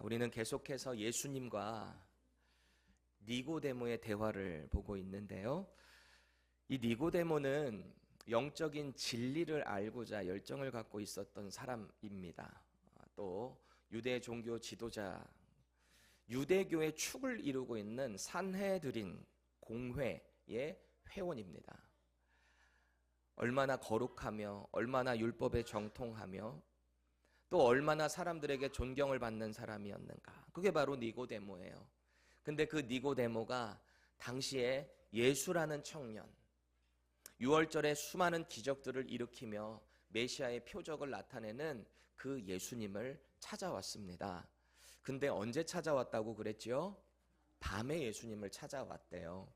우리는 계속해서 예수님과 니고데모의 대화를 보고 있는데요. 이 니고데모는 영적인 진리를 알고자 열정을 갖고 있었던 사람입니다. 또 유대 종교 지도자, 유대교의 축을 이루고 있는 산헤드린 공회의 회원입니다. 얼마나 거룩하며 얼마나 율법에 정통하며 또 얼마나 사람들에게 존경을 받는 사람이었는가. 그게 바로 니고데모예요. 근데 그 니고데모가 당시에 예수라는 청년, 6월절에 수많은 기적들을 일으키며 메시아의 표적을 나타내는 그 예수님을 찾아왔습니다. 근데 언제 찾아왔다고 그랬죠? 밤에 예수님을 찾아왔대요.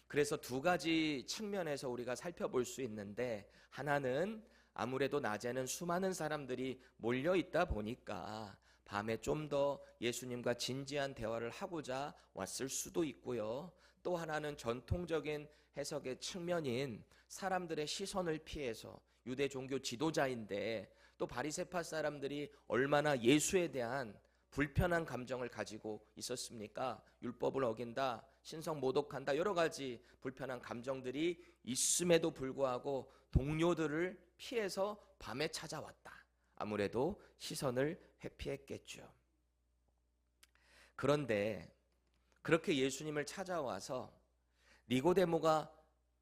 그래서 두 가지 측면에서 우리가 살펴볼 수 있는데, 하나는 아무래도 낮에는 수많은 사람들이 몰려 있다 보니까 밤에 좀 더 예수님과 진지한 대화를 하고자 왔을 수도 있고요. 또 하나는 전통적인 해석의 측면인 사람들의 시선을 피해서, 유대 종교 지도자인데 또 바리새파 사람들이 얼마나 예수에 대한 불편한 감정을 가지고 있었습니까? 율법을 어긴다, 신성 모독한다, 여러 가지 불편한 감정들이 있음에도 불구하고 동료들을 피해서 밤에 찾아왔다. 아무래도 시선을 회피했겠죠. 그런데 그렇게 예수님을 찾아와서 니고데모가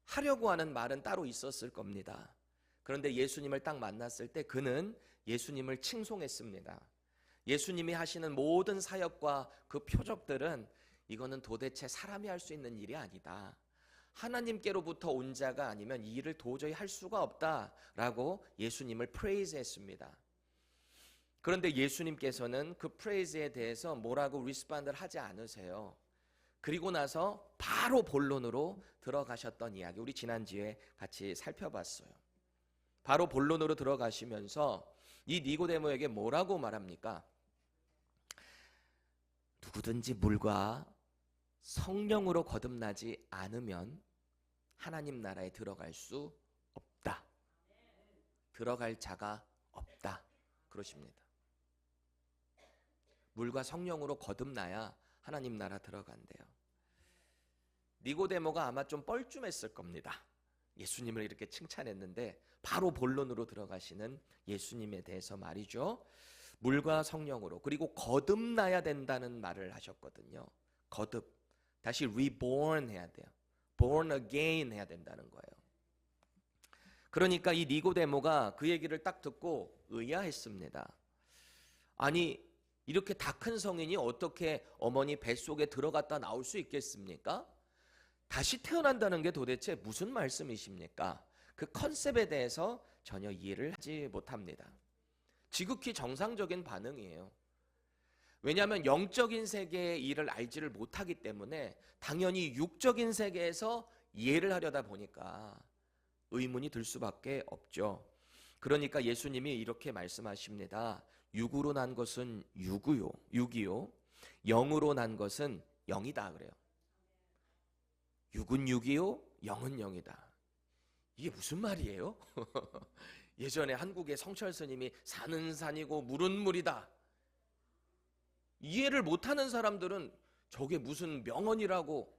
하려고 하는 말은 따로 있었을 겁니다. 그런데 예수님을 딱 만났을 때 그는 예수님을 칭송했습니다. 예수님이 하시는 모든 사역과 그 표적들은 이거는 도대체 사람이 할 수 있는 일이 아니다. 하나님께로부터 온 자가 아니면 이 일을 도저히 할 수가 없다라고 예수님을 프레이즈했습니다. 그런데 예수님께서는 그 프레이즈에 대해서 뭐라고 리스폰드를 하지 않으세요. 그리고 나서 바로 본론으로 들어가셨던 이야기, 우리 지난주에 같이 살펴봤어요. 바로 본론으로 들어가시면서 이 니고데모에게 뭐라고 말합니까? 누구든지 물과 성령으로 거듭나지 않으면 하나님 나라에 들어갈 수 없다. 들어갈 자가 없다. 그러십니다. 물과 성령으로 거듭나야 하나님 나라 들어간대요. 니고데모가 아마 좀 뻘쭘했을 겁니다. 예수님을 이렇게 칭찬했는데 바로 본론으로 들어가시는 예수님에 대해서 말이죠. 물과 성령으로, 그리고 거듭나야 된다는 말을 하셨거든요. 거듭, 다시 reborn 해야 돼요. born again 해야 된다는 거예요. 그러니까 이 니고데모가 그 얘기를 딱 듣고 의아했습니다. 아니, 이렇게 다 큰 성인이 어떻게 어머니 뱃속에 들어갔다 나올 수 있겠습니까? 다시 태어난다는 게 도대체 무슨 말씀이십니까? 그 컨셉에 대해서 전혀 이해를 하지 못합니다. 지극히 정상적인 반응이에요. 왜냐하면 영적인 세계의 일을 알지를 못하기 때문에 당연히 육적인 세계에서 이해를 하려다 보니까 의문이 들 수밖에 없죠. 그러니까 예수님이 이렇게 말씀하십니다. 육으로 난 것은 육이요, 영으로 난 것은 영이다 그래요. 육은 육이요, 영은 영이다. 이게 무슨 말이에요? 예전에 한국의 성철 스님이 산은 산이고 물은 물이다. 이해를 못하는 사람들은 저게 무슨 명언이라고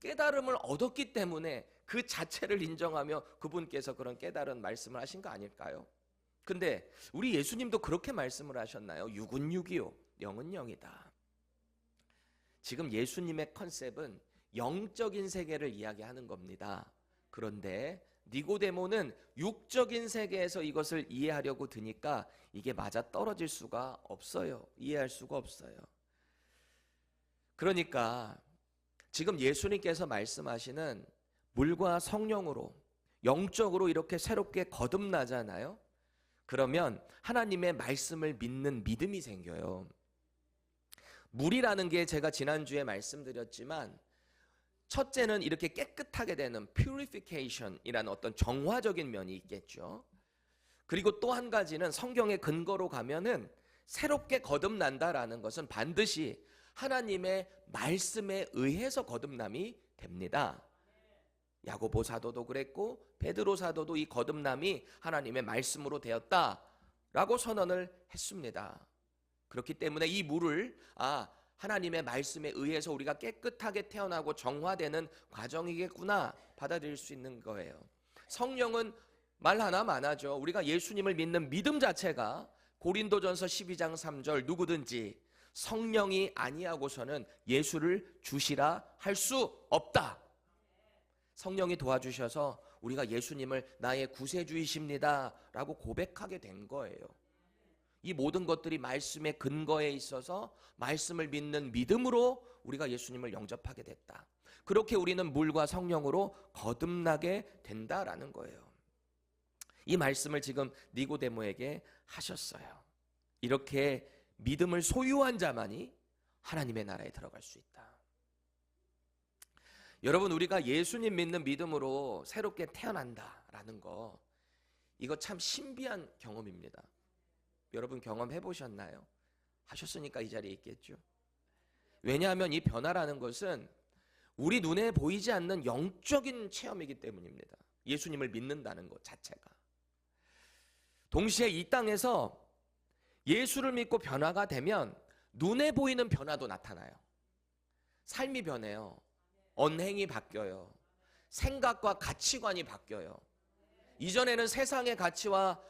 깨달음을 얻었기 때문에 그 자체를 인정하며 그분께서 그런 깨달은 말씀을 하신 거 아닐까요? 근데 우리 예수님도 그렇게 말씀을 하셨나요? 육은 육이요, 영은 영이다. 지금 예수님의 컨셉은 영적인 세계를 이야기하는 겁니다. 그런데 니고데모는 육적인 세계에서 이것을 이해하려고 드니까 이게 맞아 떨어질 수가 없어요. 이해할 수가 없어요. 그러니까 지금 예수님께서 말씀하시는 물과 성령으로 영적으로 이렇게 새롭게 거듭나잖아요. 그러면 하나님의 말씀을 믿는 믿음이 생겨요. 물이라는 게 제가 지난주에 말씀드렸지만 첫째는 이렇게 깨끗하게 되는 purification이라는 어떤 정화적인 면이 있겠죠. 그리고 또 한 가지는 성경의 근거로 가면은 새롭게 거듭난다라는 것은 반드시 하나님의 말씀에 의해서 거듭남이 됩니다. 야고보 사도도 그랬고 베드로 사도도 이 거듭남이 하나님의 말씀으로 되었다라고 선언을 했습니다. 그렇기 때문에 이 물을 하나님의 말씀에 의해서 우리가 깨끗하게 태어나고 정화되는 과정이겠구나 받아들일 수 있는 거예요. 성령은 말 하나만 안 하죠. 우리가 예수님을 믿는 믿음 자체가 고린도전서 12장 3절 누구든지 성령이 아니하고서는 예수를 주시라 할 수 없다. 성령이 도와주셔서 우리가 예수님을 나의 구세주이십니다 라고 고백하게 된 거예요. 이 모든 것들이 말씀의 근거에 있어서 말씀을 믿는 믿음으로 우리가 예수님을 영접하게 됐다. 그렇게 우리는 물과 성령으로 거듭나게 된다라는 거예요. 이 말씀을 지금 니고데모에게 하셨어요. 이렇게 믿음을 소유한 자만이 하나님의 나라에 들어갈 수 있다. 여러분, 우리가 예수님 믿는 믿음으로 새롭게 태어난다라는 거, 이거 참 신비한 경험입니다. 여러분 경험해 보셨나요? 하셨으니까 이 자리에 있겠죠. 왜냐하면 이 변화라는 것은 우리 눈에 보이지 않는 영적인 체험이기 때문입니다. 예수님을 믿는다는 것 자체가. 동시에 이 땅에서 예수를 믿고 변화가 되면 눈에 보이는 변화도 나타나요. 삶이 변해요. 언행이 바뀌어요. 생각과 가치관이 바뀌어요. 이전에는 세상의 가치와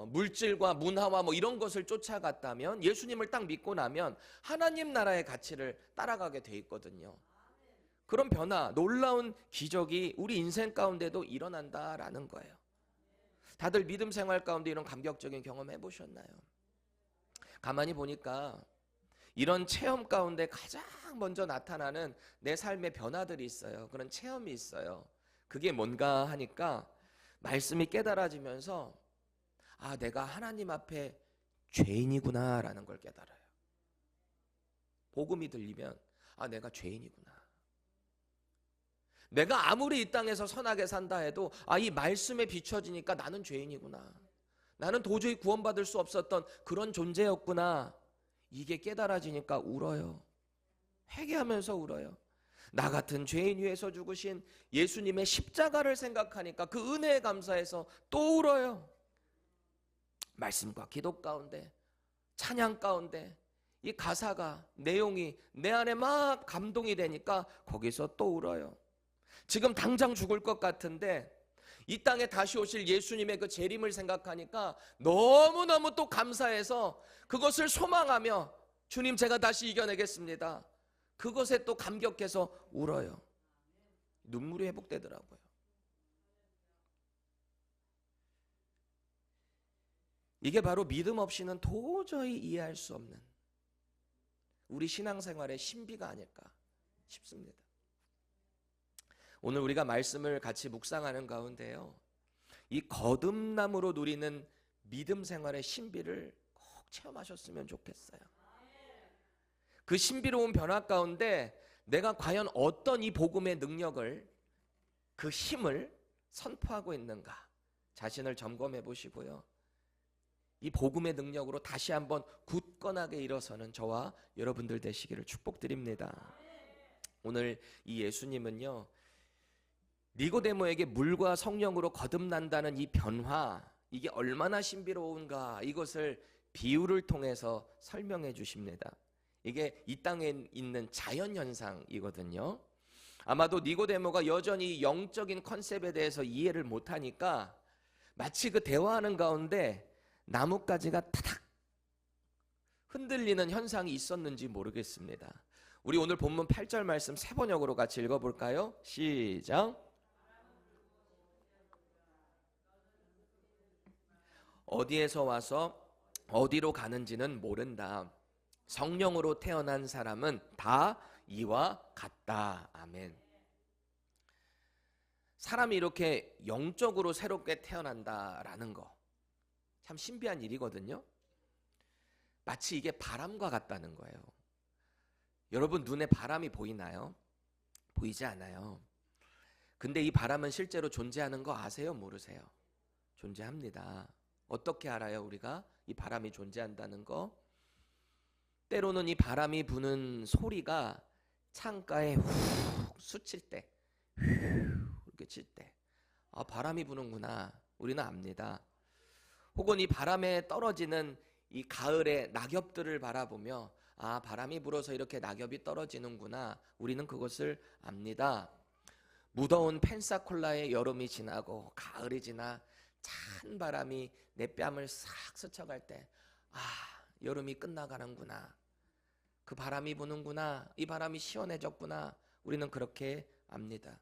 물질과 문화와 이런 것을 쫓아갔다면 예수님을 딱 믿고 나면 하나님 나라의 가치를 따라가게 돼 있거든요. 그런 변화, 놀라운 기적이 우리 인생 가운데도 일어난다라는 거예요. 다들 믿음 생활 가운데 이런 감격적인 경험 해보셨나요? 가만히 보니까 이런 체험 가운데 가장 먼저 나타나는 내 삶의 변화들이 있어요. 그런 체험이 있어요. 그게 뭔가 하니까 말씀이 깨달아지면서 내가 하나님 앞에 죄인이구나 라는 걸 깨달아요. 복음이 들리면 내가 죄인이구나. 내가 아무리 이 땅에서 선하게 산다 해도 이 말씀에 비춰지니까 나는 죄인이구나. 나는 도저히 구원받을 수 없었던 그런 존재였구나. 이게 깨달아지니까 울어요. 회개하면서 울어요. 나 같은 죄인 위해서 죽으신 예수님의 십자가를 생각하니까 그 은혜에 감사해서 또 울어요. 말씀과 기도 가운데, 찬양 가운데 이 가사가, 내용이 내 안에 막 감동이 되니까 거기서 또 울어요. 지금 당장 죽을 것 같은데 이 땅에 다시 오실 예수님의 그 재림을 생각하니까 너무너무 또 감사해서 그것을 소망하며 주님 제가 다시 이겨내겠습니다. 그것에 또 감격해서 울어요. 눈물이 회복되더라고요. 이게 바로 믿음 없이는 도저히 이해할 수 없는 우리 신앙생활의 신비가 아닐까 싶습니다. 오늘 우리가 말씀을 같이 묵상하는 가운데요, 이 거듭남으로 누리는 믿음 생활의 신비를 꼭 체험하셨으면 좋겠어요. 그 신비로운 변화 가운데 내가 과연 어떤 이 복음의 능력을, 그 힘을 선포하고 있는가 자신을 점검해 보시고요, 이 복음의 능력으로 다시 한번 굳건하게 일어서는 저와 여러분들 되시기를 축복드립니다. 오늘 이 예수님은요, 니고데모에게 물과 성령으로 거듭난다는 이 변화, 이게 얼마나 신비로운가, 이것을 비유를 통해서 설명해 주십니다. 이게 이 땅에 있는 자연현상이거든요. 아마도 니고데모가 여전히 영적인 컨셉에 대해서 이해를 못하니까 마치 그 대화하는 가운데 나뭇가지가 타닥 흔들리는 현상이 있었는지 모르겠습니다. 우리 오늘 본문 8절 말씀 세 번역으로 같이 읽어볼까요? 시작. 어디에서 와서 어디로 가는지는 모른다. 성령으로 태어난 사람은 다 이와 같다. 아멘. 사람이 이렇게 영적으로 새롭게 태어난다라는 거 참 신비한 일이거든요. 마치 이게 바람과 같다는 거예요. 여러분 눈에 바람이 보이나요? 보이지 않아요. 근데 이 바람은 실제로 존재하는 거 아세요? 모르세요? 존재합니다. 어떻게 알아요? 우리가 이 바람이 존재한다는 거? 때로는 이 바람이 부는 소리가 창가에 훅 스칠 때, 이렇게 칠 때, 바람이 부는구나 우리는 압니다. 혹은 이 바람에 떨어지는 이 가을의 낙엽들을 바라보며 아, 바람이 불어서 이렇게 낙엽이 떨어지는구나. 우리는 그것을 압니다. 무더운 펜사콜라의 여름이 지나고 가을이 지나 찬 바람이 내 뺨을 싹 스쳐갈 때 아, 여름이 끝나가는구나. 그 바람이 부는구나. 이 바람이 시원해졌구나. 우리는 그렇게 압니다.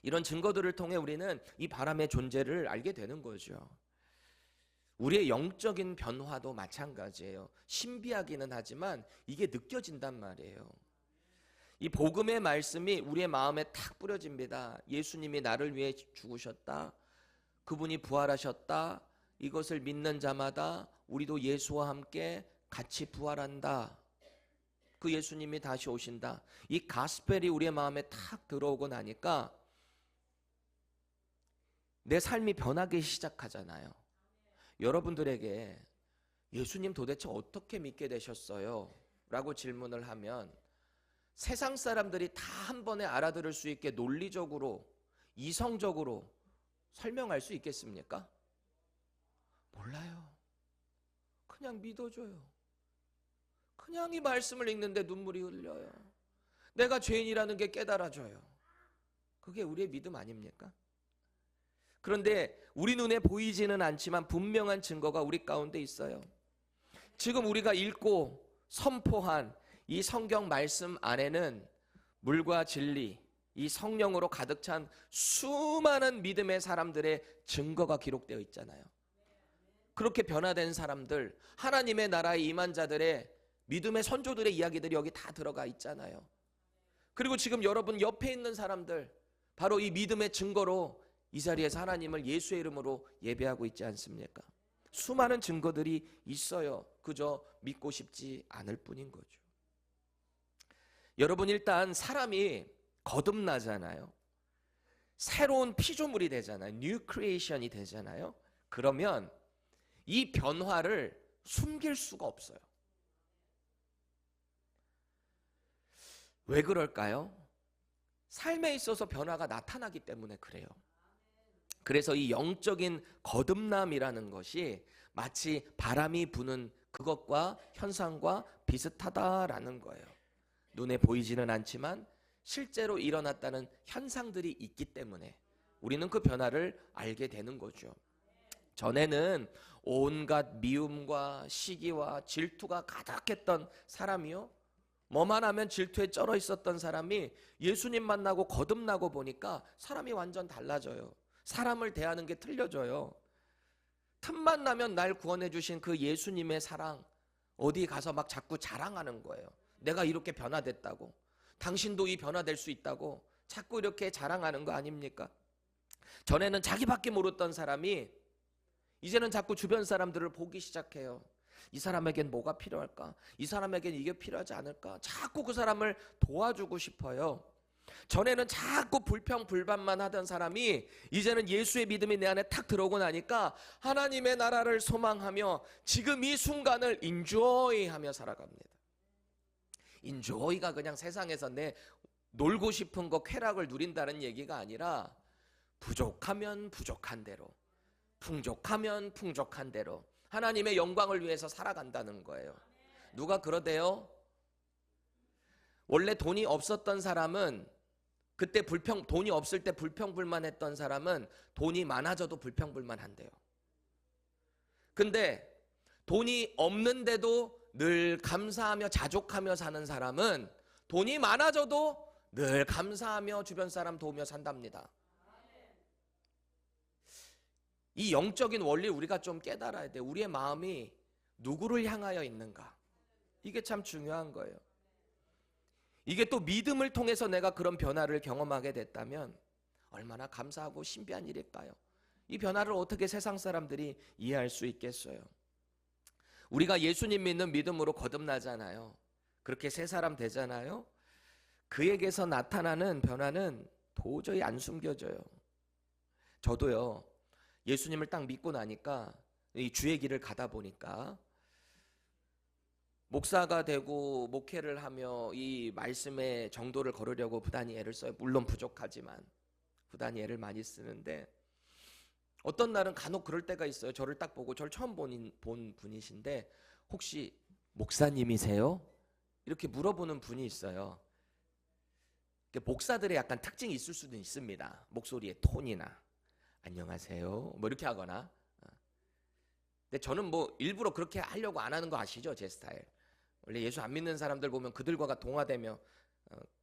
이런 증거들을 통해 우리는 이 바람의 존재를 알게 되는 거죠. 우리의 영적인 변화도 마찬가지예요. 신비하기는 하지만 이게 느껴진단 말이에요. 이 복음의 말씀이 우리의 마음에 탁 뿌려집니다. 예수님이 나를 위해 죽으셨다. 그분이 부활하셨다. 이것을 믿는 자마다 우리도 예수와 함께 같이 부활한다. 그 예수님이 다시 오신다. 이 가스펠이 우리의 마음에 탁 들어오고 나니까 내 삶이 변하기 시작하잖아요. 여러분들에게 예수님 도대체 어떻게 믿게 되셨어요? 라고 질문을 하면 세상 사람들이 다 한 번에 알아들을 수 있게 논리적으로, 이성적으로 설명할 수 있겠습니까? 몰라요. 그냥 믿어줘요. 그냥 이 말씀을 읽는데 눈물이 흘려요. 내가 죄인이라는 게 깨달아져요. 그게 우리의 믿음 아닙니까? 그런데 우리 눈에 보이지는 않지만 분명한 증거가 우리 가운데 있어요. 지금 우리가 읽고 선포한 이 성경 말씀 안에는 물과 진리, 이 성령으로 가득 찬 수많은 믿음의 사람들의 증거가 기록되어 있잖아요. 그렇게 변화된 사람들, 하나님의 나라에 임한 자들의 믿음의 선조들의 이야기들이 여기 다 들어가 있잖아요. 그리고 지금 여러분 옆에 있는 사람들, 바로 이 믿음의 증거로 이 자리에서 하나님을 예수의 이름으로 예배하고 있지 않습니까? 수많은 증거들이 있어요. 그저 믿고 싶지 않을 뿐인 거죠. 여러분, 일단 사람이 거듭나잖아요. 새로운 피조물이 되잖아요. 뉴 크리에이션이 되잖아요. 그러면 이 변화를 숨길 수가 없어요. 왜 그럴까요? 삶에 있어서 변화가 나타나기 때문에 그래요. 그래서 이 영적인 거듭남이라는 것이 마치 바람이 부는 그것과 현상과 비슷하다라는 거예요. 눈에 보이지는 않지만 실제로 일어났다는 현상들이 있기 때문에 우리는 그 변화를 알게 되는 거죠. 전에는 온갖 미움과 시기와 질투가 가득했던 사람이요, 뭐만 하면 질투에 쩔어 있었던 사람이 예수님 만나고 거듭나고 보니까 사람이 완전 달라져요. 사람을 대하는 게 틀려져요. 틈만 나면 날 구원해 주신 그 예수님의 사랑 어디 가서 막 자꾸 자랑하는 거예요. 내가 이렇게 변화됐다고, 당신도 이 변화될 수 있다고 자꾸 이렇게 자랑하는 거 아닙니까? 전에는 자기밖에 모르던 사람이 이제는 자꾸 주변 사람들을 보기 시작해요. 이 사람에겐 뭐가 필요할까? 이 사람에겐 이게 필요하지 않을까? 자꾸 그 사람을 도와주고 싶어요. 전에는 자꾸 불평불만만 하던 사람이 이제는 예수의 믿음이 내 안에 탁 들어오고 나니까 하나님의 나라를 소망하며 지금 이 순간을 인조이하며 살아갑니다. 인조이가 그냥 세상에서 내 놀고 싶은 거 쾌락을 누린다는 얘기가 아니라 부족하면 부족한 대로, 풍족하면 풍족한 대로 하나님의 영광을 위해서 살아간다는 거예요. 누가 그러대요? 원래 돈이 없었던 사람은 그때 돈이 없을 때 불평불만했던 사람은 돈이 많아져도 불평불만한대요. 근데 돈이 없는데도 늘 감사하며 자족하며 사는 사람은 돈이 많아져도 늘 감사하며 주변 사람 도우며 산답니다. 이 영적인 원리를 우리가 좀 깨달아야 돼요. 우리의 마음이 누구를 향하여 있는가? 이게 참 중요한 거예요. 이게 또 믿음을 통해서 내가 그런 변화를 경험하게 됐다면 얼마나 감사하고 신비한 일일까요? 이 변화를 어떻게 세상 사람들이 이해할 수 있겠어요? 우리가 예수님 믿는 믿음으로 거듭나잖아요. 그렇게 새 사람 되잖아요. 그에게서 나타나는 변화는 도저히 안 숨겨져요. 저도요, 예수님을 딱 믿고 나니까 이 주의 길을 가다 보니까 목사가 되고 목회를 하며 이 말씀의 정도를 걸으려고 부단히 애를 써요. 물론 부족하지만 부단히 애를 많이 쓰는데 어떤 날은 간혹 그럴 때가 있어요. 저를 딱 보고 저를 처음 본 분이신데 혹시 목사님이세요? 이렇게 물어보는 분이 있어요. 목사들의 약간 특징이 있을 수도 있습니다. 목소리의 톤이나 안녕하세요 뭐 이렇게 하거나. 근데 저는 뭐 일부러 그렇게 하려고 안 하는 거 아시죠? 제 스타일. 원래 예수 안 믿는 사람들 보면 그들과 동화되며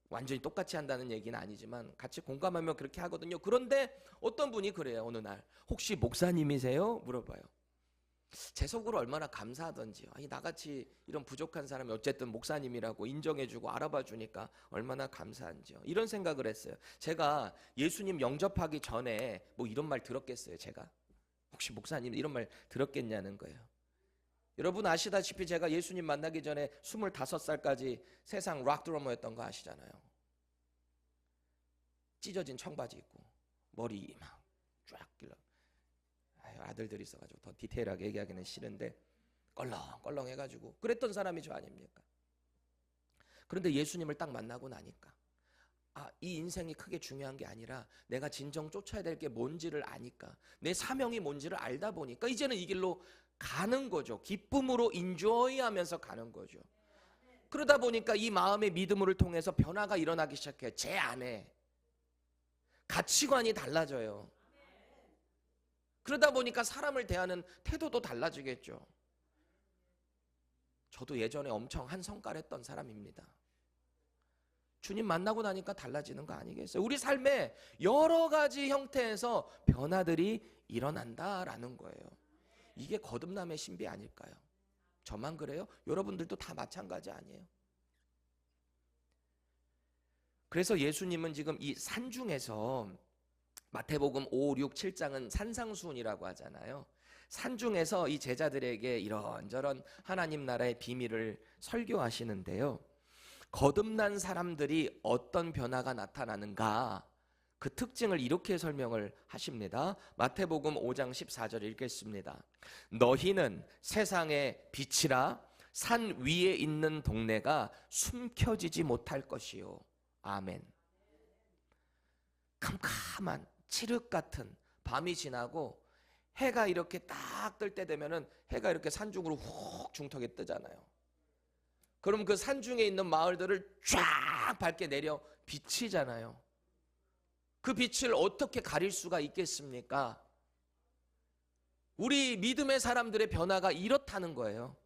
완전히 똑같이 한다는 얘기는 아니지만 같이 공감하며 그렇게 하거든요. 그런데 어떤 분이 그래요. 어느 날 혹시 목사님이세요? 물어봐요. 제 속으로 얼마나 감사하던지요. 아니 나같이 이런 부족한 사람이 어쨌든 목사님이라고 인정해주고 알아봐 주니까 얼마나 감사한지요. 이런 생각을 했어요. 제가 예수님 영접하기 전에 뭐 이런 말 들었겠어요. 제가 혹시 목사님 이런 말 들었겠냐는 거예요. 여러분 아시다시피 제가 예수님 만나기 전에 25살까지 세상 락드러머였던 거 아시잖아요. 찢어진 청바지 입고 머리 막 쫙 길러. 아들들이 있어가지고 더 디테일하게 얘기하기는 싫은데 껄렁껄렁 해가지고 그랬던 사람이 저 아닙니까? 그런데 예수님을 딱 만나고 나니까 이 인생이 크게 중요한 게 아니라 내가 진정 쫓아야 될 게 뭔지를 아니까, 내 사명이 뭔지를 알다 보니까 이제는 이 길로 가는 거죠. 기쁨으로 인조이하면서 가는 거죠. 그러다 보니까 이 마음의 믿음을 통해서 변화가 일어나기 시작해요. 제 안에 가치관이 달라져요. 그러다 보니까 사람을 대하는 태도도 달라지겠죠. 저도 예전에 엄청 한성깔했던 사람입니다. 주님 만나고 나니까 달라지는 거 아니겠어요? 우리 삶에 여러 가지 형태에서 변화들이 일어난다라는 거예요. 이게 거듭남의 신비 아닐까요? 저만 그래요? 여러분들도 다 마찬가지 아니에요? 그래서 예수님은 지금 이 산중에서 마태복음 5, 6, 7장은 산상수훈이라고 하잖아요. 산중에서 이 제자들에게 이런저런 하나님 나라의 비밀을 설교하시는데요. 거듭난 사람들이 어떤 변화가 나타나는가, 그 특징을 이렇게 설명을 하십니다. 마태복음 5장 14절 읽겠습니다. 너희는 세상의 빛이라. 산 위에 있는 동네가 숨겨지지 못할 것이요. 아멘. 캄캄한 칠흑 같은 밤이 지나고 해가 이렇게 딱 뜰 때 되면은 해가 이렇게 산중으로 훅 중턱에 뜨잖아요. 그럼 그 산중에 있는 마을들을 쫙 밝게 내려 비치잖아요. 그 빛을 어떻게 가릴 수가 있겠습니까? 우리 믿음의 사람들의 변화가 이렇다는 거예요.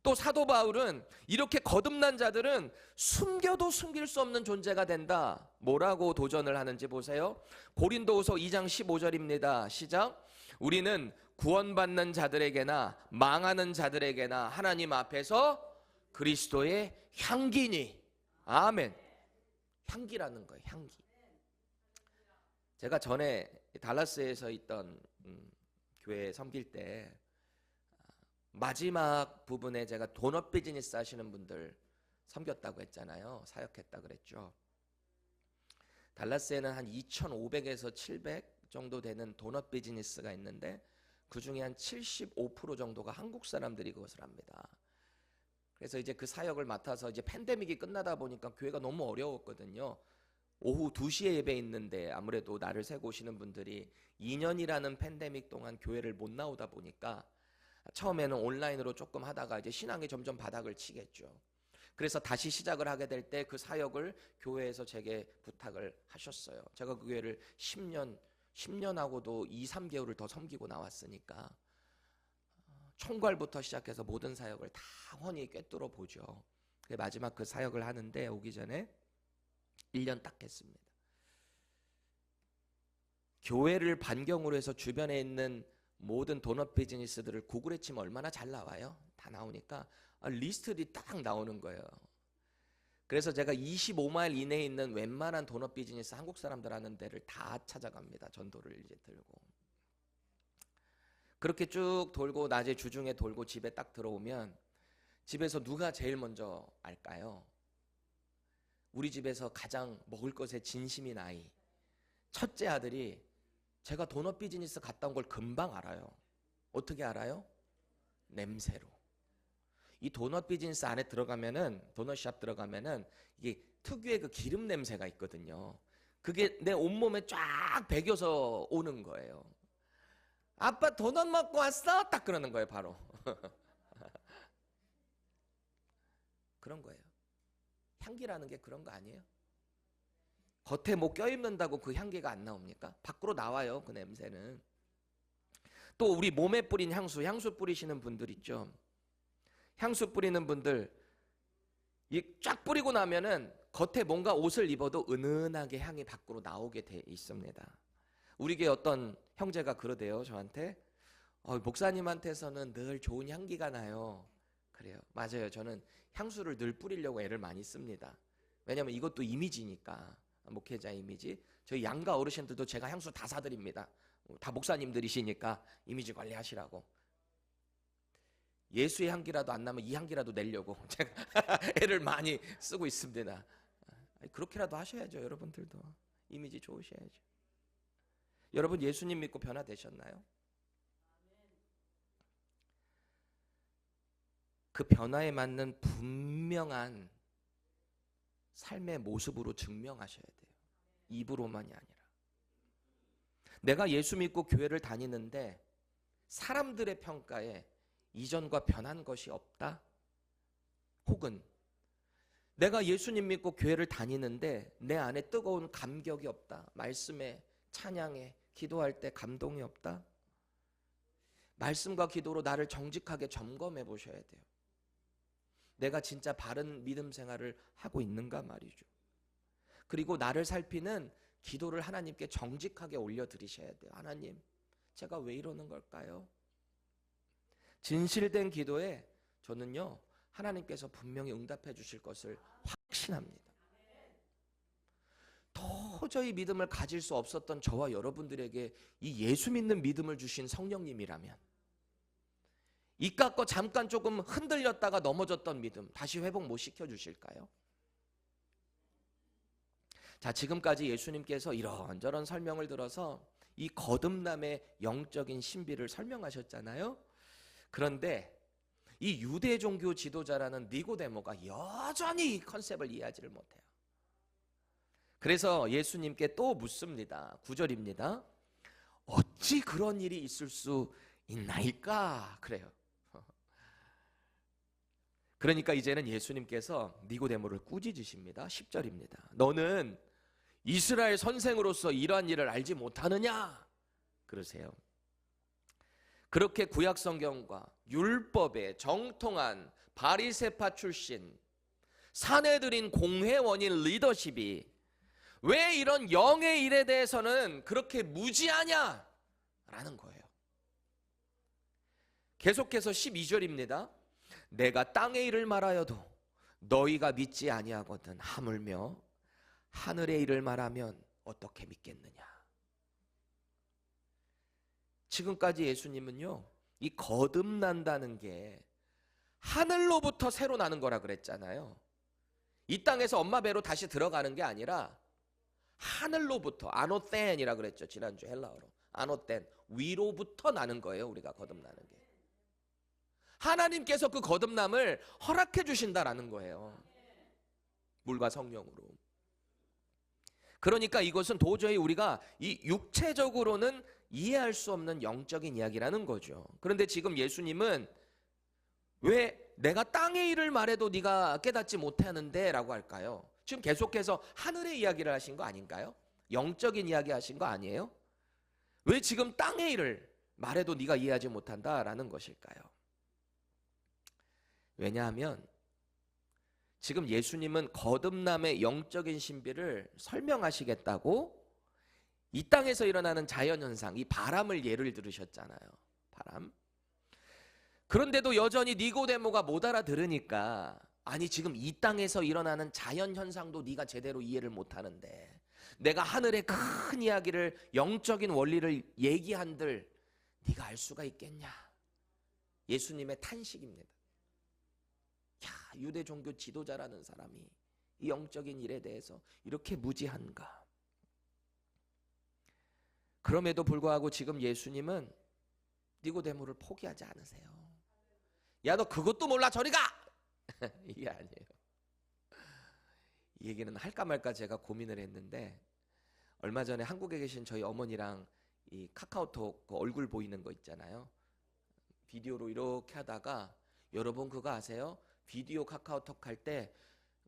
또 사도 바울은 이렇게 거듭난 자들은 숨겨도 숨길 수 없는 존재가 된다. 뭐라고 도전을 하는지 보세요. 고린도후서 2장 15절입니다. 시작. 우리는 구원받는 자들에게나 망하는 자들에게나 하나님 앞에서 그리스도의 향기니. 아멘. 향기라는 거예요. 향기. 제가 전에 달라스에서 있던 교회 섬길 때 마지막 부분에 제가 도넛 비즈니스 하시는 분들 섬겼다고 했잖아요. 사역했다 그랬죠. 달라스에는 한 2,500에서 700 정도 되는 도넛 비즈니스가 있는데 그 중에 한 75% 정도가 한국 사람들이 그것을 합니다. 그래서 이제 그 사역을 맡아서 이제 팬데믹이 끝나다 보니까 교회가 너무 어려웠거든요. 오후 2시에 예배 있는데 아무래도 나를 새고 오시는 분들이 2년이라는 팬데믹 동안 교회를 못 나오다 보니까 처음에는 온라인으로 조금 하다가 이제 신앙이 점점 바닥을 치겠죠. 그래서 다시 시작을 하게 될 때 그 사역을 교회에서 제게 부탁을 하셨어요. 제가 그 교회를 10년하고도 2, 3개월을 더 섬기고 나왔으니까 총괄부터 시작해서 모든 사역을 다 훤히 꿰뚫어 보죠. 마지막 그 사역을 하는데 오기 전에 1년 딱 했습니다. 교회를 반경으로 해서 주변에 있는 모든 도넛 비즈니스들을 구글에 치면 얼마나 잘 나와요? 다 나오니까 리스트들이 딱 나오는 거예요. 그래서 제가 25마일 이내에 있는 웬만한 도넛 비즈니스 한국 사람들 하는 데를 다 찾아갑니다. 전도를 이제 들고. 그렇게 쭉 돌고 낮에 주중에 돌고 집에 딱 들어오면 집에서 누가 제일 먼저 알까요? 우리 집에서 가장 먹을 것에 진심인 아이, 첫째 아들이 제가 도넛 비즈니스 갔다 온 걸 금방 알아요. 어떻게 알아요? 냄새로. 이 도넛 비즈니스 안에 들어가면은, 도넛샵 들어가면은 이게 특유의 그 기름 냄새가 있거든요. 그게 내 온몸에 쫙 배겨서 오는 거예요. 아빠 도넛 먹고 왔어? 딱 그러는 거예요, 바로. 그런 거예요. 향기라는 게 그런 거 아니에요? 겉에 뭐 껴입는다고 그 향기가 안 나옵니까? 밖으로 나와요, 그 냄새는. 또 우리 몸에 뿌린 향수, 향수 뿌리시는 분들 있죠. 향수 뿌리는 분들 이 쫙 뿌리고 나면은 겉에 뭔가 옷을 입어도 은은하게 향이 밖으로 나오게 돼 있습니다. 우리 교회 어떤 형제가 그러대요, 저한테. 목사님한테서는 늘 좋은 향기가 나요. 그래요. 맞아요. 저는 향수를 늘 뿌리려고 애를 많이 씁니다. 왜냐하면 이것도 이미지니까. 목회자 이미지. 저희 양가 어르신들도 제가 향수 다 사드립니다. 다 목사님들이시니까 이미지 관리하시라고. 예수의 향기라도 안 나면 이 향기라도 내려고 제가 애를 많이 쓰고 있습니다. 그렇게라도 하셔야죠. 여러분들도 이미지 좋으셔야죠. 여러분 예수님 믿고 변화되셨나요? 그 변화에 맞는 분명한 삶의 모습으로 증명하셔야 돼요. 입으로만이 아니라. 내가 예수 믿고 교회를 다니는데 사람들의 평가에 이전과 변한 것이 없다? 혹은 내가 예수님 믿고 교회를 다니는데 내 안에 뜨거운 감격이 없다. 말씀에, 찬양에, 기도할 때 감동이 없다. 말씀과 기도로 나를 정직하게 점검해 보셔야 돼요. 내가 진짜 바른 믿음 생활을 하고 있는가 말이죠. 그리고 나를 살피는 기도를 하나님께 정직하게 올려드리셔야 돼요. 하나님, 제가 왜 이러는 걸까요? 진실된 기도에 저는요, 하나님께서 분명히 응답해 주실 것을 확신합니다. 도저히 믿음을 가질 수 없었던 저와 여러분들에게 이 예수 믿는 믿음을 주신 성령님이라면 입 깎고 잠깐 조금 흔들렸다가 넘어졌던 믿음 다시 회복 못 시켜주실까요? 자, 지금까지 예수님께서 이런저런 설명을 들어서 이 거듭남의 영적인 신비를 설명하셨잖아요. 그런데 이 유대 종교 지도자라는 니고데모가 여전히 이 컨셉을 이해하지를 못해요. 그래서 예수님께 또 묻습니다. 9절입니다. 어찌 그런 일이 있을 수 있나이까? 그래요. 그러니까 이제는 예수님께서 니고데모를 꾸짖으십니다. 10절입니다. 너는 이스라엘 선생으로서 이러한 일을 알지 못하느냐? 그러세요. 그렇게 구약 성경과 율법에 정통한 바리새파 출신 사내들인 공회원인 리더십이 왜 이런 영의 일에 대해서는 그렇게 무지하냐? 라는 거예요. 계속해서 12절입니다. 내가 땅의 일을 말하여도 너희가 믿지 아니하거든 하물며 하늘의 일을 말하면 어떻게 믿겠느냐. 지금까지 예수님은요, 이 거듭난다는 게 하늘로부터 새로 나는 거라 그랬잖아요. 이 땅에서 엄마 배로 다시 들어가는 게 아니라 하늘로부터, 아노텐이라 그랬죠. 지난주 헬라어로 아노텐, 위로부터 나는 거예요. 우리가 거듭나는 게 하나님께서 그 거듭남을 허락해 주신다라는 거예요. 물과 성령으로. 그러니까 이것은 도저히 우리가 이 육체적으로는 이해할 수 없는 영적인 이야기라는 거죠. 그런데 지금 예수님은 왜 내가 땅의 일을 말해도 네가 깨닫지 못하는데 라고 할까요? 지금 계속해서 하늘의 이야기를 하신 거 아닌가요? 영적인 이야기 하신 거 아니에요? 왜 지금 땅의 일을 말해도 네가 이해하지 못한다라는 것일까요? 왜냐하면 지금 예수님은 거듭남의 영적인 신비를 설명하시겠다고 이 땅에서 일어나는 자연현상, 이 바람을 예를 들으셨잖아요. 바람. 그런데도 여전히 니고데모가 못 알아들으니까 아니 지금 이 땅에서 일어나는 자연현상도 네가 제대로 이해를 못하는데 내가 하늘의 큰 이야기를 영적인 원리를 얘기한들 네가 알 수가 있겠냐. 예수님의 탄식입니다. 야, 유대 종교 지도자라는 사람이 이 영적인 일에 대해서 이렇게 무지한가. 그럼에도 불구하고 지금 예수님은 니고데모를 포기하지 않으세요. 야, 너 그것도 몰라 저리 가! 이게 아니에요. 이 얘기는 할까 말까 제가 고민을 했는데 얼마 전에 한국에 계신 저희 어머니랑 이 카카오톡 그 얼굴 보이는 거 있잖아요. 비디오로 이렇게 하다가 여러분 그거 아세요? 비디오 카카오톡 할 때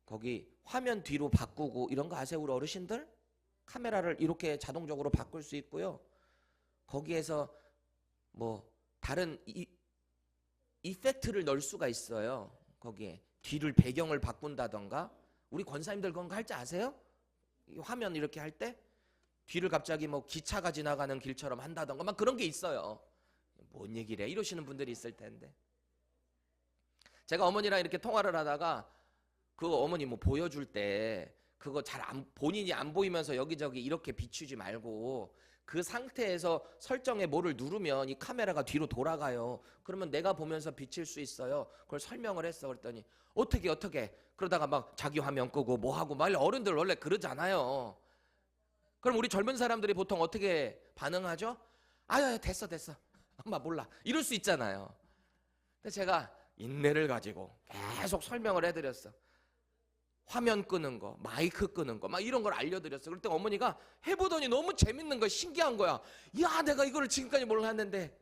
거기 화면 뒤로 바꾸고 이런 거 아세요? 우리 어르신들? 카메라를 이렇게 자동적으로 바꿀 수 있고요. 거기에서 뭐 다른 이펙트를 넣을 수가 있어요. 거기에 뒤를 배경을 바꾼다던가. 우리 권사님들 그런 거 할 줄 아세요? 이 화면 이렇게 할 때 뒤를 갑자기 뭐 기차가 지나가는 길처럼 한다던가 막 그런 게 있어요. 뭔 얘기래 이러시는 분들이 있을 텐데, 제가 어머니랑 이렇게 통화를 하다가 그 어머니 뭐 보여줄 때 그거 본인이 안 보이면서 여기저기 이렇게 비추지 말고 그 상태에서 설정에 뭐를 누르면 이 카메라가 뒤로 돌아가요. 그러면 내가 보면서 비칠 수 있어요. 그걸 설명을 했어. 그랬더니 어떻게 그러다가 막 자기 화면 끄고 뭐 하고 막 어른들 원래 그러잖아요. 그럼 우리 젊은 사람들이 보통 어떻게 반응하죠? 아유 됐어 엄마 몰라 이럴 수 있잖아요. 근데 제가 인내를 가지고 계속 설명을 해드렸어. 화면 끄는 거, 마이크 끄는 거, 막 이런 걸 알려드렸어. 그럴 때 어머니가 해보더니 너무 재밌는 거야. 신기한 거야. 야, 내가 이거를 지금까지 몰랐는데.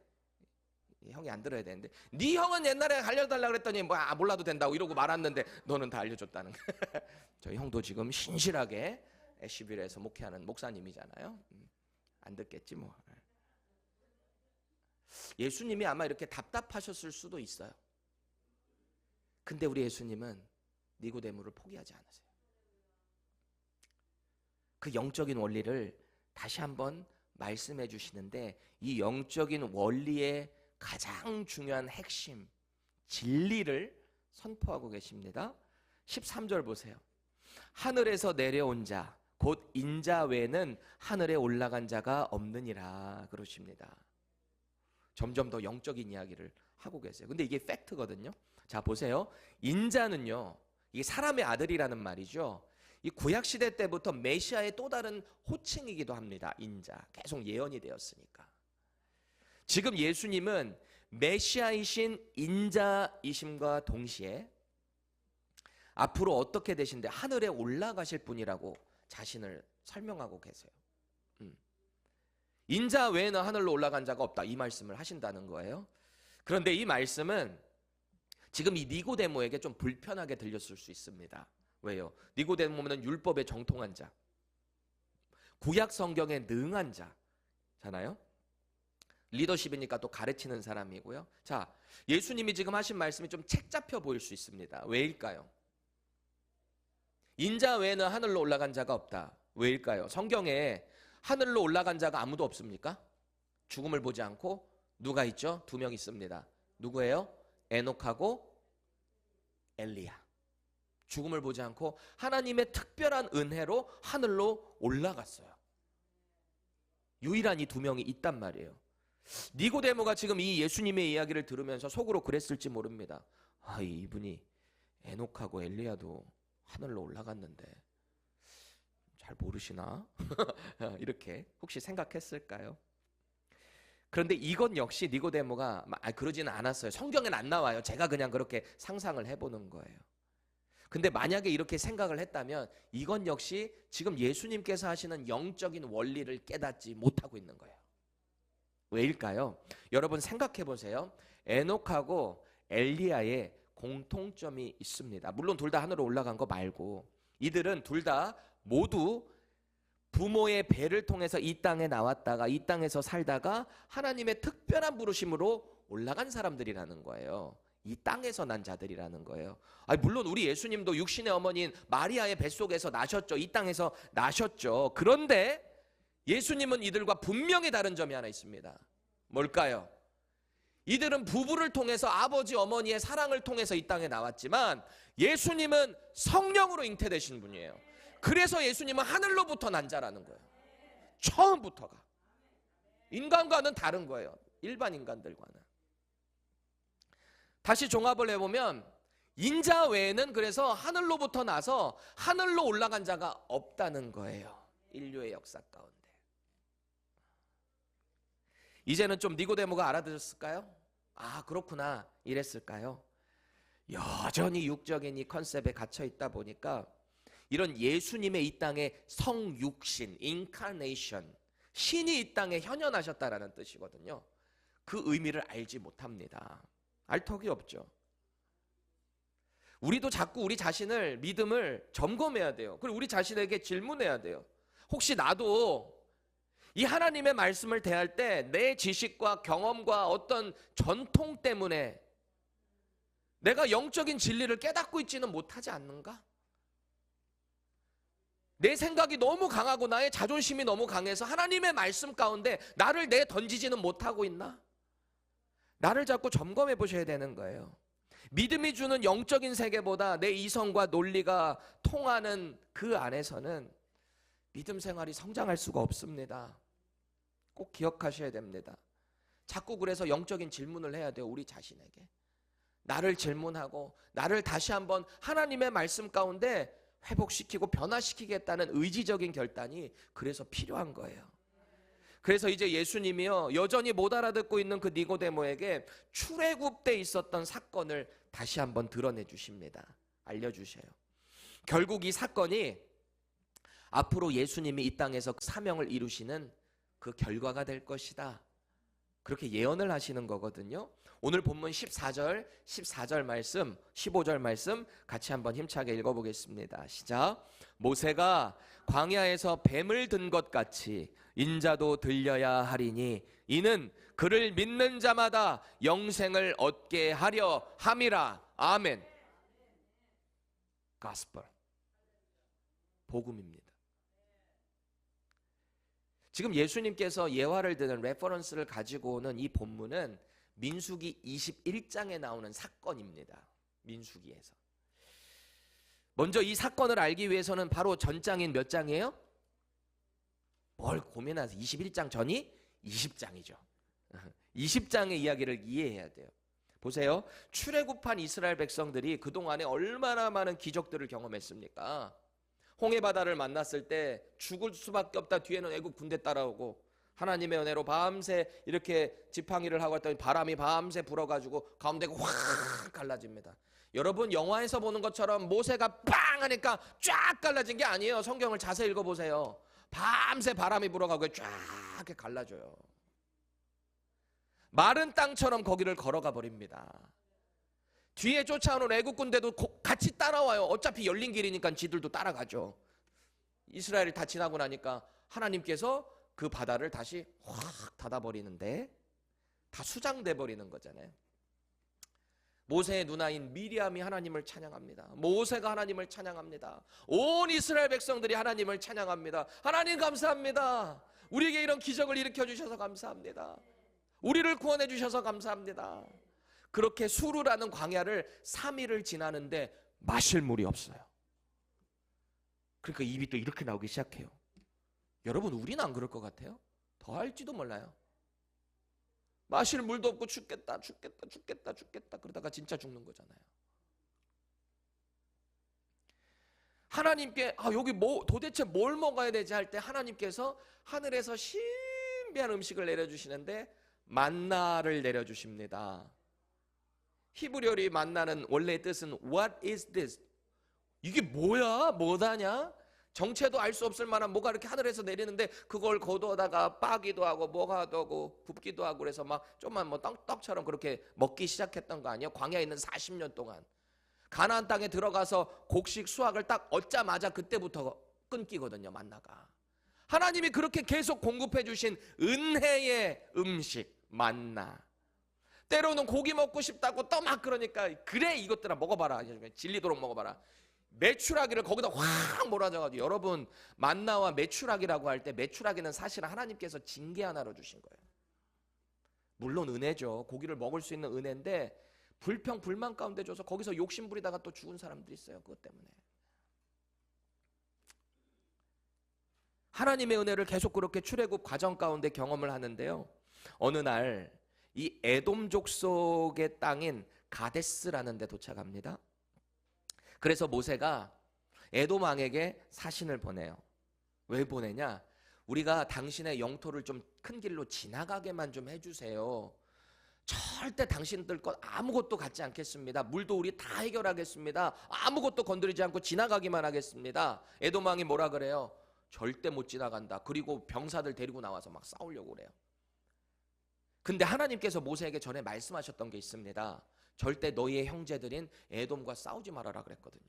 형이 안 들어야 되는데. 네 형은 옛날에 알려달라 그랬더니 뭐 몰라도 된다고 이러고 말았는데 너는 다 알려줬다는 거. 저희 형도 지금 신실하게 애쉬빌에서 목회하는 목사님이잖아요. 안 듣겠지 뭐. 예수님이 아마 이렇게 답답하셨을 수도 있어요. 근데 우리 예수님은 니고데모를 포기하지 않으세요. 그 영적인 원리를 다시 한번 말씀해 주시는데, 이 영적인 원리의 가장 중요한 핵심, 진리를 선포하고 계십니다. 13절 보세요. 하늘에서 내려온 자, 곧 인자 외에는 하늘에 올라간 자가 없느니라 그러십니다. 점점 더 영적인 이야기를 하고 계세요. 근데 이게 팩트거든요. 자 보세요. 인자는요, 이게 사람의 아들이라는 말이죠. 이 구약시대 때부터 메시아의 또 다른 호칭이기도 합니다. 인자. 계속 예언이 되었으니까. 지금 예수님은 메시아이신 인자이심과 동시에 앞으로 어떻게 되신데 하늘에 올라가실 분이라고 자신을 설명하고 계세요. 인자 외에는 하늘로 올라간 자가 없다, 이 말씀을 하신다는 거예요. 그런데 이 말씀은 지금 이 니고데모에게 좀 불편하게 들렸을 수 있습니다. 왜요? 니고데모는 율법에 정통한 자, 구약 성경에 능한 자잖아요. 리더십이니까 또 가르치는 사람이고요. 자, 예수님이 지금 하신 말씀이 좀 책 잡혀 보일 수 있습니다. 왜일까요? 인자 외에는 하늘로 올라간 자가 없다. 왜일까요? 성경에 하늘로 올라간 자가 아무도 없습니까? 죽음을 보지 않고 누가 있죠? 2명 있습니다. 누구예요? 에녹하고 엘리야. 죽음을 보지 않고 하나님의 특별한 은혜로 하늘로 올라갔어요. 유일한 이 2명이 있단 말이에요. 니고데모가 지금 이 예수님의 이야기를 들으면서 속으로 그랬을지 모릅니다. 이분이 에녹하고 엘리야도 하늘로 올라갔는데 잘 모르시나? 이렇게 혹시 생각했을까요? 그런데 이건 역시 니고데모가 그러지는 않았어요. 성경엔 안 나와요. 제가 그냥 그렇게 상상을 해보는 거예요. 근데 만약에 이렇게 생각을 했다면 이건 역시 지금 예수님께서 하시는 영적인 원리를 깨닫지 못하고 있는 거예요. 왜일까요? 여러분 생각해 보세요. 에녹하고 엘리야의 공통점이 있습니다. 물론 둘 다 하늘로 올라간 거 말고, 이들은 둘 다 모두 부모의 배를 통해서 이 땅에 나왔다가 이 땅에서 살다가 하나님의 특별한 부르심으로 올라간 사람들이라는 거예요. 이 땅에서 난 자들이라는 거예요. 물론 우리 예수님도 육신의 어머니인 마리아의 뱃속에서 나셨죠. 이 땅에서 나셨죠. 그런데 예수님은 이들과 분명히 다른 점이 하나 있습니다. 뭘까요? 이들은 부부를 통해서 아버지 어머니의 사랑을 통해서 이 땅에 나왔지만 예수님은 성령으로 잉태되신 분이에요. 그래서 예수님은 하늘로부터 난 자라는 거예요. 처음부터가. 인간과는 다른 거예요. 일반 인간들과는. 다시 종합을 해보면 인자 외에는 그래서 하늘로부터 나서 하늘로 올라간 자가 없다는 거예요. 인류의 역사 가운데. 이제는 좀 니고데모가 알아들었을까요? 그렇구나 이랬을까요? 여전히 육적인 이 컨셉에 갇혀 있다 보니까 이런 예수님의 이 땅의 성육신, 인카네이션, 신이 이 땅에 현현하셨다라는 뜻이거든요. 그 의미를 알지 못합니다. 알 턱이 없죠. 우리도 자꾸 우리 자신을, 믿음을 점검해야 돼요. 그리고 우리 자신에게 질문해야 돼요. 혹시 나도 이 하나님의 말씀을 대할 때 내 지식과 경험과 어떤 전통 때문에 내가 영적인 진리를 깨닫고 있지는 못하지 않는가? 내 생각이 너무 강하고 나의 자존심이 너무 강해서 하나님의 말씀 가운데 나를 내던지지는 못하고 있나? 나를 자꾸 점검해 보셔야 되는 거예요. 믿음이 주는 영적인 세계보다 내 이성과 논리가 통하는 그 안에서는 믿음 생활이 성장할 수가 없습니다. 꼭 기억하셔야 됩니다. 자꾸 그래서 영적인 질문을 해야 돼요. 우리 자신에게. 나를 질문하고 나를 다시 한번 하나님의 말씀 가운데 회복시키고 변화시키겠다는 의지적인 결단이 그래서 필요한 거예요. 그래서 이제 예수님이요, 여전히 못 알아듣고 있는 그 니고데모에게 출애굽 때 있었던 사건을 다시 한번 드러내 주십니다. 알려주셔요. 결국 이 사건이 앞으로 예수님이 이 땅에서 사명을 이루시는 그 결과가 될 것이다, 그렇게 예언을 하시는 거거든요. 오늘 본문 14절 말씀, 15절 말씀 같이 한번 힘차게 읽어보겠습니다. 시작. 모세가 광야에서 뱀을 든 것 같이 인자도 들려야 하리니 이는 그를 믿는 자마다 영생을 얻게 하려 함이라. 아멘. 가스펠, 복음입니다. 지금 예수님께서 예화를 드는 레퍼런스를 가지고 오는 이 본문은 민수기 21장에 나오는 사건입니다. 민수기에서. 먼저 이 사건을 알기 위해서는 바로 전장인 몇 장이에요? 뭘 고민하세요? 21장 전이 20장이죠. 20장의 이야기를 이해해야 돼요. 보세요. 출애굽한 이스라엘 백성들이 그동안에 얼마나 많은 기적들을 경험했습니까? 홍해바다를 만났을 때 죽을 수밖에 없다, 뒤에는 애국 군대 따라오고, 하나님의 은혜로 밤새 이렇게 지팡이를 하고 했더니 바람이 밤새 불어가지고 가운데가 확 갈라집니다. 여러분, 영화에서 보는 것처럼 모세가 빵 하니까 쫙 갈라진 게 아니에요. 성경을 자세히 읽어보세요. 밤새 바람이 불어가고 쫙 이렇게 갈라져요. 마른 땅처럼 거기를 걸어가 버립니다. 뒤에 쫓아오는 애국 군대도 같이 따라와요. 어차피 열린 길이니까 지들도 따라가죠. 이스라엘이 다 지나고 나니까 하나님께서 그 바다를 다시 확 닫아버리는데 다 수장돼 버리는 거잖아요. 모세의 누나인 미리암이 하나님을 찬양합니다. 모세가 하나님을 찬양합니다. 온 이스라엘 백성들이 하나님을 찬양합니다. 하나님 감사합니다. 우리에게 이런 기적을 일으켜 주셔서 감사합니다. 우리를 구원해 주셔서 감사합니다. 그렇게 수르라는 광야를 3일을 지나는데 마실 물이 없어요. 그러니까 입이 또 이렇게 나오기 시작해요. 여러분, 우리는 안 그럴 것 같아요? 더 할지도 몰라요. 마실 물도 없고 죽겠다 그러다가 진짜 죽는 거잖아요. 하나님께 여기 도대체 뭘 먹어야 되지 할 때 하나님께서 하늘에서 신비한 음식을 내려주시는데 만나를 내려주십니다. 히브리어리 만나는 원래의 뜻은 What is this? 이게 뭐야? 뭐다냐? 정체도 알 수 없을 만한 뭐가 이렇게 하늘에서 내리는데 그걸 거두어다가 빠기도 하고 뭐가 하고 굽기도 하고 그래서 막 좀만 뭐 떡처럼 그렇게 먹기 시작했던 거 아니에요? 광야에 있는 40년 동안. 가나안 땅에 들어가서 곡식 수확을 딱 얻자마자 그때부터 끊기거든요, 만나가. 하나님이 그렇게 계속 공급해 주신 은혜의 음식, 만나. 때로는 고기 먹고 싶다고 또 막 그러니까 그래 이것들아 먹어봐라, 질리도록 먹어봐라. 메추라기를 거기다 확 몰아줘가지고, 여러분, 만나와 메추라기라고 할 때 메추라기는 사실은 하나님께서 징계 하나로 주신 거예요. 물론 은혜죠. 고기를 먹을 수 있는 은혜인데 불평불만 가운데 줘서 거기서 욕심 부리다가 또 죽은 사람들이 있어요. 그것 때문에. 하나님의 은혜를 계속 그렇게 출애굽 과정 가운데 경험을 하는데요, 어느 날 이 에돔 족속의 땅인 가데스라는 데 도착합니다. 그래서 모세가 에돔 왕에게 사신을 보내요. 왜 보내냐? 우리가 당신의 영토를 좀 큰 길로 지나가게만 좀 해주세요. 절대 당신들 것 아무것도 갖지 않겠습니다. 물도 우리 다 해결하겠습니다. 아무것도 건드리지 않고 지나가기만 하겠습니다. 에돔 왕이 뭐라 그래요? 절대 못 지나간다. 그리고 병사들 데리고 나와서 막 싸우려고 그래요. 근데 하나님께서 모세에게 전에 말씀하셨던 게 있습니다. 절대 너희의 형제들인 에돔과 싸우지 말아라 그랬거든요.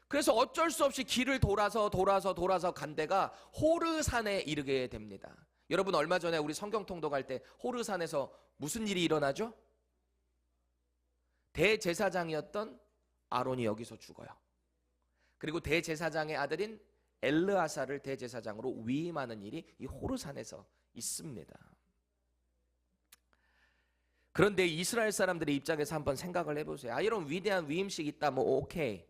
그래서 어쩔 수 없이 길을 돌아서 간 데가 호르산에 이르게 됩니다. 여러분, 얼마 전에 우리 성경 통독할 때 호르산에서 무슨 일이 일어나죠? 대제사장이었던 아론이 여기서 죽어요. 그리고 대제사장의 아들인 엘르아사를 대제사장으로 위임하는 일이 이 호르산에서 있습니다. 그런데 이스라엘 사람들의 입장에서 한번 생각을 해보세요. 이런 위대한 위임식 있다, 뭐 오케이.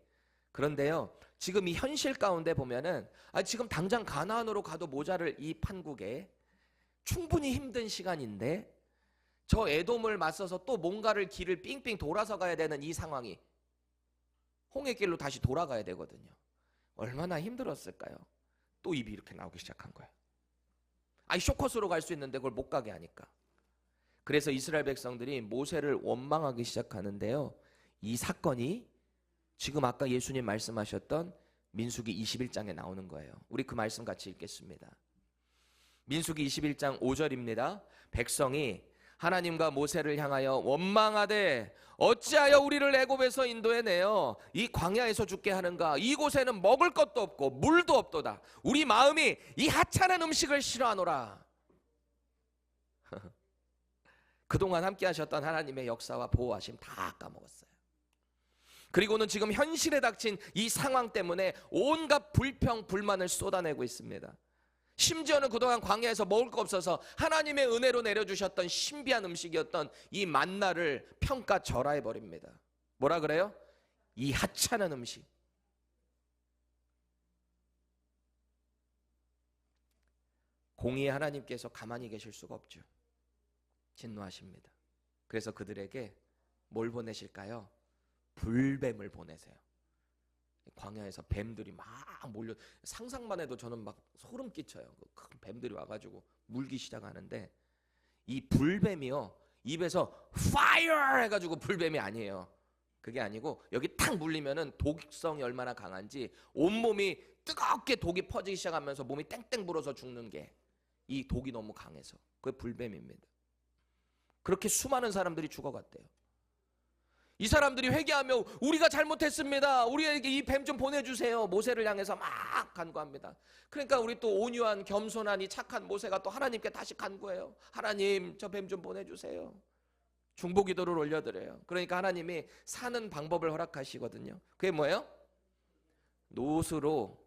그런데요, 지금 이 현실 가운데 보면은 지금 당장 가나안으로 가도 모자를 이 판국에 충분히 힘든 시간인데 저 에돔을 맞서서 또 뭔가를 길을 삥삥 돌아서 가야 되는 이 상황이 홍해길로 다시 돌아가야 되거든요. 얼마나 힘들었을까요? 또 입이 이렇게 나오기 시작한 거예요. 쇼컷으로 갈 수 있는데 그걸 못 가게 하니까. 그래서 이스라엘 백성들이 모세를 원망하기 시작하는데요, 이 사건이 지금 아까 예수님 말씀하셨던 민수기 21장에 나오는 거예요. 우리 그 말씀 같이 읽겠습니다. 민수기 21장 5절입니다. 백성이 하나님과 모세를 향하여 원망하되 어찌하여 우리를 애굽에서 인도해 내어 이 광야에서 죽게 하는가? 이곳에는 먹을 것도 없고 물도 없도다. 우리 마음이 이 하찮은 음식을 싫어하노라. 그동안 함께 하셨던 하나님의 역사와 보호하심 다 까먹었어요. 그리고는 지금 현실에 닥친 이 상황 때문에 온갖 불평, 불만을 쏟아내고 있습니다. 심지어는 그동안 광야에서 먹을 거 없어서 하나님의 은혜로 내려주셨던 신비한 음식이었던 이 만나를 평가절하해버립니다. 뭐라 그래요? 이 하찮은 음식. 공의의 하나님께서 가만히 계실 수가 없죠. 진노하십니다. 그래서 그들에게 뭘 보내실까요? 불뱀을 보내세요. 광야에서 뱀들이 막 몰려, 상상만 해도 저는 막 소름 끼쳐요. 큰 뱀들이 와가지고 물기 시작하는데 이 불뱀이요, 입에서 파이어 해가지고 불뱀이 아니에요. 그게 아니고 여기 탁 물리면은 독성이 얼마나 강한지 온몸이 뜨겁게 독이 퍼지기 시작하면서 몸이 땡땡 불어서 죽는 게 이 독이 너무 강해서 그게 불뱀입니다. 그렇게 수많은 사람들이 죽어갔대요. 이 사람들이 회개하며 우리가 잘못했습니다. 우리에게 이 뱀 좀 보내주세요. 모세를 향해서 막 간구합니다. 그러니까 우리 또 온유한 겸손한 이 착한 모세가 또 하나님께 다시 간구해요. 하나님, 저 뱀 좀 보내주세요. 중보기도를 올려드려요. 그러니까 하나님이 사는 방법을 허락하시거든요. 그게 뭐예요? 노스로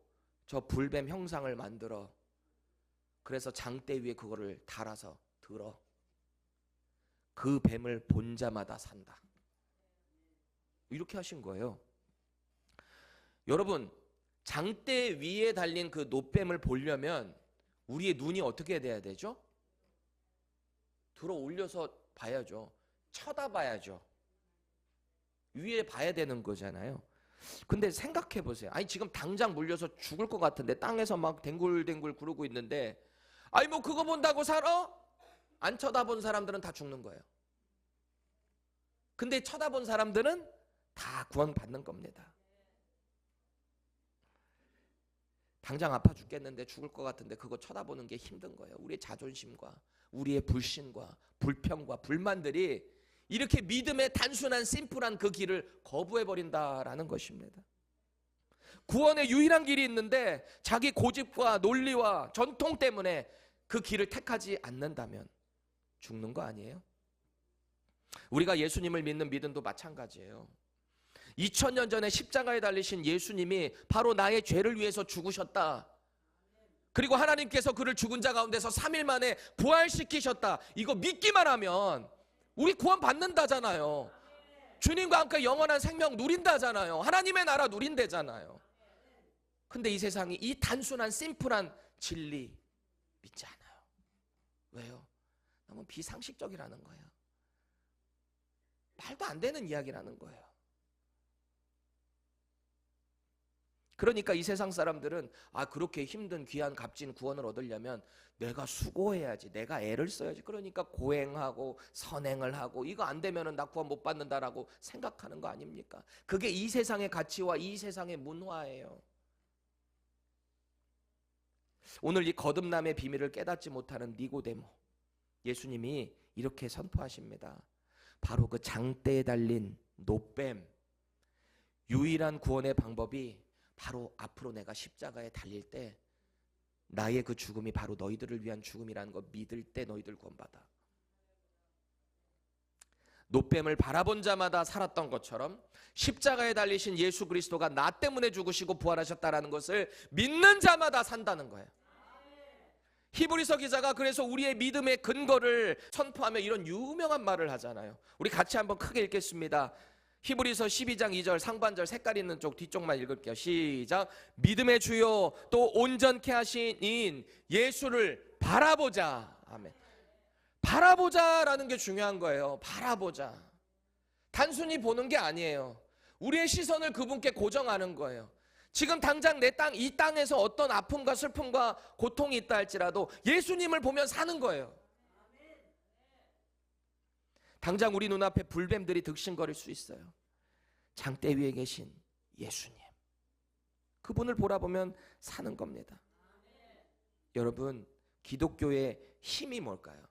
저 불뱀 형상을 만들어, 그래서 장대 위에 그거를 달아서 들어. 그 뱀을 본 자마다 산다. 이렇게 하신 거예요. 여러분, 장대 위에 달린 그 노뱀을 보려면 우리의 눈이 어떻게 돼야 되죠? 들어 올려서 봐야죠. 쳐다봐야죠. 위에 봐야 되는 거잖아요. 근데 생각해 보세요. 지금 당장 물려서 죽을 것 같은데 땅에서 막 댕굴댕굴 구르고 있는데 뭐 그거 본다고 살아? 안 쳐다본 사람들은 다 죽는 거예요. 근데 쳐다본 사람들은 다 구원받는 겁니다. 당장 아파 죽겠는데 죽을 것 같은데 그거 쳐다보는 게 힘든 거예요. 우리의 자존심과 우리의 불신과 불평과 불만들이 이렇게 믿음의 단순한 심플한 그 길을 거부해버린다라는 것입니다. 구원의 유일한 길이 있는데 자기 고집과 논리와 전통 때문에 그 길을 택하지 않는다면 죽는 거 아니에요? 우리가 예수님을 믿는 믿음도 마찬가지예요. 2000년 전에 십자가에 달리신 예수님이 바로 나의 죄를 위해서 죽으셨다. 그리고 하나님께서 그를 죽은 자 가운데서 3일 만에 부활시키셨다. 이거 믿기만 하면 우리 구원 받는다잖아요. 주님과 함께 영원한 생명 누린다잖아요. 하나님의 나라 누린다잖아요. 근데 이 세상이 이 단순한 심플한 진리 믿지 않아요. 왜요? 너무 비상식적이라는 거예요. 말도 안 되는 이야기라는 거예요. 그러니까 이 세상 사람들은 그렇게 힘든 귀한 값진 구원을 얻으려면 내가 수고해야지, 내가 애를 써야지. 그러니까 고행하고 선행을 하고 이거 안 되면은 나 구원 못 받는다라고 생각하는 거 아닙니까? 그게 이 세상의 가치와 이 세상의 문화예요. 오늘 이 거듭남의 비밀을 깨닫지 못하는 니고데모, 예수님이 이렇게 선포하십니다. 바로 그 장대에 달린 노뱀, 유일한 구원의 방법이 바로 앞으로 내가 십자가에 달릴 때 나의 그 죽음이 바로 너희들을 위한 죽음이라는 거 믿을 때 너희들 구원받아. 노뱀을 바라본 자마다 살았던 것처럼 십자가에 달리신 예수 그리스도가 나 때문에 죽으시고 부활하셨다는 것을 믿는 자마다 산다는 거예요. 히브리서 기자가 그래서 우리의 믿음의 근거를 선포하며 이런 유명한 말을 하잖아요. 우리 같이 한번 크게 읽겠습니다. 히브리서 12장 2절 상반절 색깔 있는 쪽 뒤쪽만 읽을게요. 시작. 믿음의 주요 또 온전케 하신 예수를 바라보자. 아멘. 바라보자라는 게 중요한 거예요. 바라보자. 단순히 보는 게 아니에요. 우리의 시선을 그분께 고정하는 거예요. 지금 당장 내 땅, 이 땅에서 어떤 아픔과 슬픔과 고통이 있다 할지라도 예수님을 보면 사는 거예요. 당장 우리 눈앞에 불뱀들이 득신거릴 수 있어요. 장대 위에 계신 예수님, 그분을 보라보면 사는 겁니다. 여러분, 기독교의 힘이 뭘까요?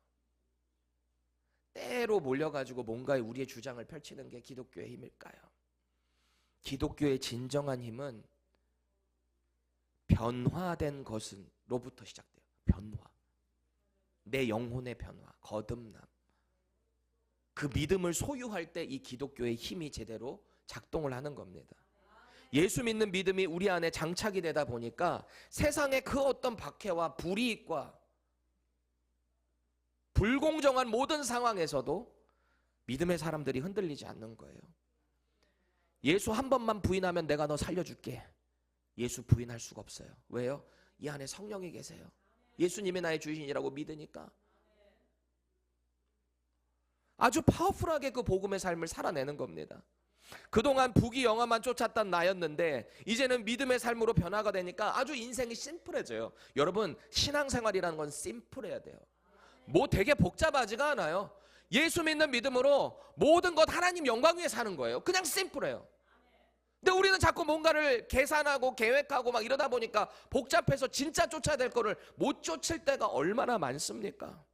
때로 몰려가지고 뭔가 우리의 주장을 펼치는 게 기독교의 힘일까요? 기독교의 진정한 힘은 변화된 것으로부터 시작돼요. 변화, 내 영혼의 변화, 거듭남. 그 믿음을 소유할 때 이 기독교의 힘이 제대로 작동을 하는 겁니다. 예수 믿는 믿음이 우리 안에 장착이 되다 보니까 세상의 그 어떤 박해와 불이익과 불공정한 모든 상황에서도 믿음의 사람들이 흔들리지 않는 거예요. 예수 한 번만 부인하면 내가 너 살려줄게. 예수 부인할 수가 없어요. 왜요? 이 안에 성령이 계세요. 예수님이 나의 주인이라고 믿으니까 아주 파워풀하게 그 복음의 삶을 살아내는 겁니다. 그동안 부귀영화만 쫓았던 나였는데 이제는 믿음의 삶으로 변화가 되니까 아주 인생이 심플해져요. 여러분, 신앙생활이라는 건 심플해야 돼요. 뭐 되게 복잡하지가 않아요. 예수 믿는 믿음으로 모든 것 하나님 영광 위에 사는 거예요. 그냥 심플해요. 근데 우리는 자꾸 뭔가를 계산하고 계획하고 막 이러다 보니까 복잡해서 진짜 쫓아야 될 거를 못 쫓을 때가 얼마나 많습니까?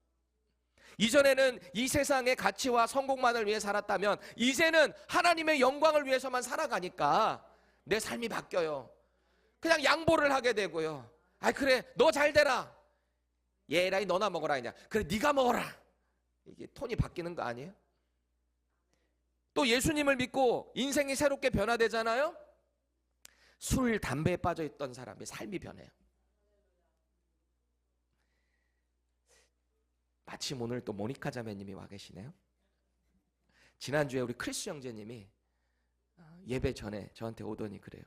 이전에는 이 세상의 가치와 성공만을 위해 살았다면 이제는 하나님의 영광을 위해서만 살아가니까 내 삶이 바뀌어요. 그냥 양보를 하게 되고요. 아, 그래, 너 잘 되라. 얘라이 너나 먹어라. 그냥 그래, 네가 먹어라. 이게 톤이 바뀌는 거 아니에요? 또 예수님을 믿고 인생이 새롭게 변화되잖아요. 술, 담배에 빠져있던 사람의 삶이 변해요. 마침 오늘 또 모니카 자매님이 와 계시네요. 지난주에 우리 크리스 형제님이 예배 전에 저한테 오더니 그래요.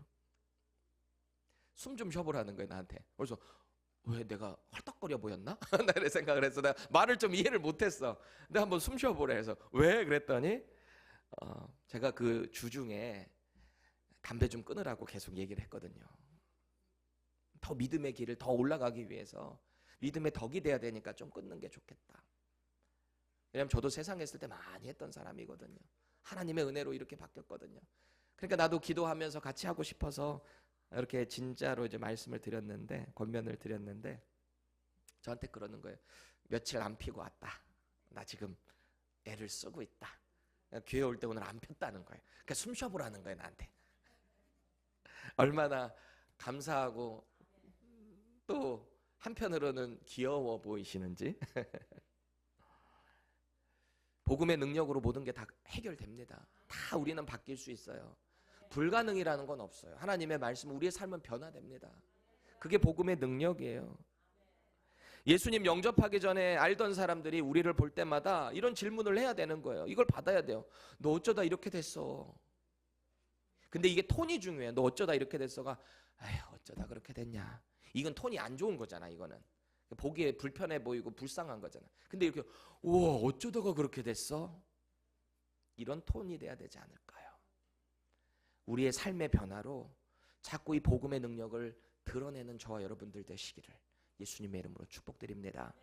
숨 좀 쉬어보라는 거예요, 나한테. 그래서 왜 내가 헐떡거려 보였나? 나 이런 생각을 했어. 내가 말을 좀 이해를 못했어. 근데 한번 숨 쉬어보래 해서 왜? 그랬더니 제가 그 주중에 담배 좀 끊으라고 계속 얘기를 했거든요. 더 믿음의 길을 더 올라가기 위해서 믿음의 덕이 돼야 되니까 좀 끊는 게 좋겠다. 왜냐면 저도 세상에 있을 때 많이 했던 사람이거든요. 하나님의 은혜로 이렇게 바뀌었거든요. 그러니까 나도 기도하면서 같이 하고 싶어서 이렇게 진짜로 이제 말씀을 드렸는데, 권면을 드렸는데 저한테 그러는 거예요. 며칠 안 피고 왔다. 나 지금 애를 쓰고 있다. 교회 올 때 오늘 안 폈다는 거예요. 그러니까 숨 쉬어보라는 거예요, 나한테. 얼마나 감사하고 또 한편으로는 귀여워 보이시는지. 복음의 능력으로 모든 게 다 해결됩니다. 다 우리는 바뀔 수 있어요. 불가능이라는 건 없어요. 하나님의 말씀, 우리의 삶은 변화됩니다. 그게 복음의 능력이에요. 예수님 영접하기 전에 알던 사람들이 우리를 볼 때마다 이런 질문을 해야 되는 거예요. 이걸 받아야 돼요. 너 어쩌다 이렇게 됐어? 근데 이게 톤이 중요해요. 너 어쩌다 이렇게 됐어가 아휴 어쩌다 그렇게 됐냐. 이건 톤이 안 좋은 거잖아. 이거는 보기에 불편해 보이고 불쌍한 거잖아. 근데 이렇게 우와 어쩌다가 그렇게 됐어? 이런 톤이 돼야 되지 않을까요? 우리의 삶의 변화로 자꾸 이 복음의 능력을 드러내는 저와 여러분들 되시기를 예수님의 이름으로 축복드립니다.